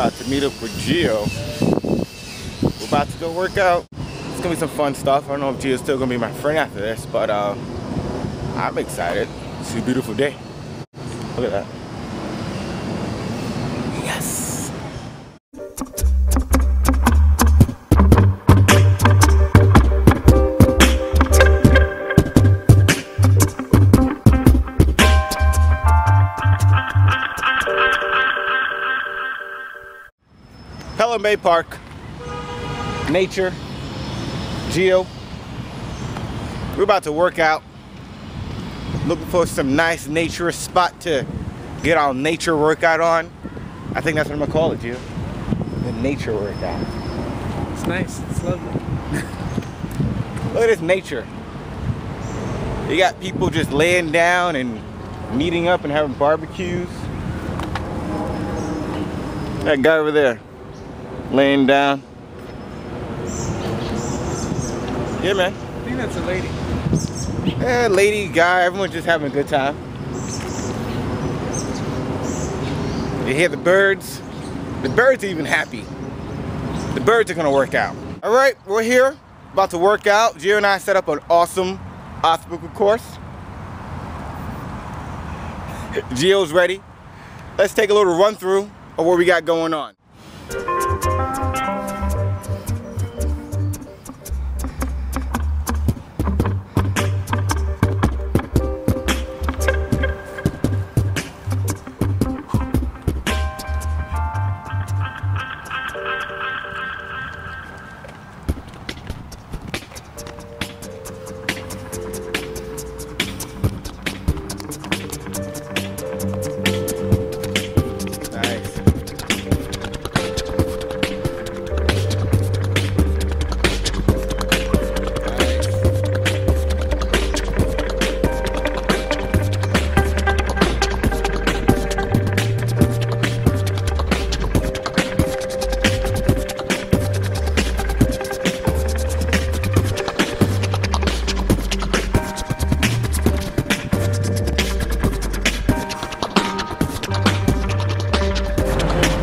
About to meet up with Gio. We're about to go work out. It's gonna be some fun stuff. I don't know if Gio's still gonna be my friend after this, but I'm excited. It's a beautiful day. Look at that. Yes. Pelham Bay Park, nature, Gio. We're about to work out. Looking for some nice nature spot to get our nature workout on. I think that's what I'm gonna call it, Gio. The nature workout. It's nice, it's lovely. Look at this nature. You got people just laying down and meeting up and having barbecues. That guy over there. Laying down. Yeah, man. I think that's a lady. Yeah, lady, guy, everyone's just having a good time. You hear the birds? The birds are even happy. The birds are gonna work out. All right, we're here, about to work out. Gio and I set up an awesome obstacle course. Gio's ready. Let's take a little run through of what we got going on.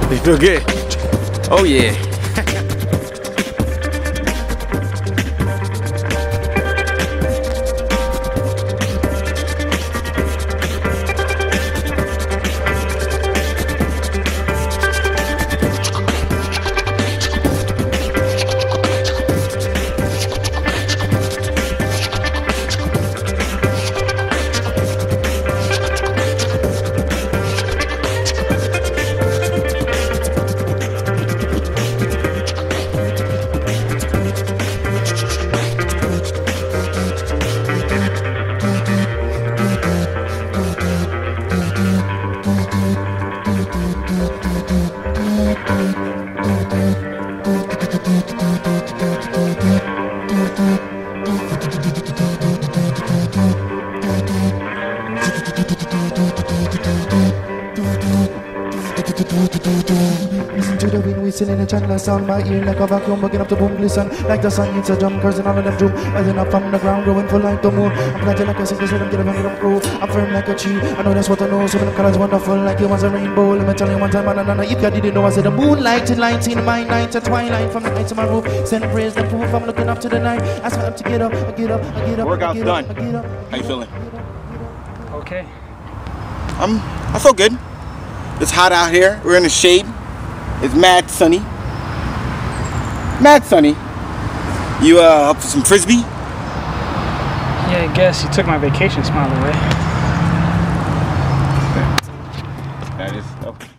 You feel good? Oh yeah. Listen to the wind whistling in the channel sound my ear like a vacuum bugging up the boom glisten like the sun hits a drum cursing all of them doom rising up from the ground growing for life to move. I'm planting like a single rhythm get up and get up groove. I'm firm like a tree. I know that's what I know. So many colors wonderful like it was a rainbow. Let me tell you one time and if you didn't know I said the moonlight it lights in my nights at twilight from the nights of my roof. Send praise the proof I'm looking up to the night. Ask me up to get up, I get up, I get up. Workout's done. How you feeling? Okay. I feel good. It's hot out here. We're in the shade. It's mad sunny. Mad sunny. You up for some frisbee? Yeah, I guess you took my vacation smile away. That is okay.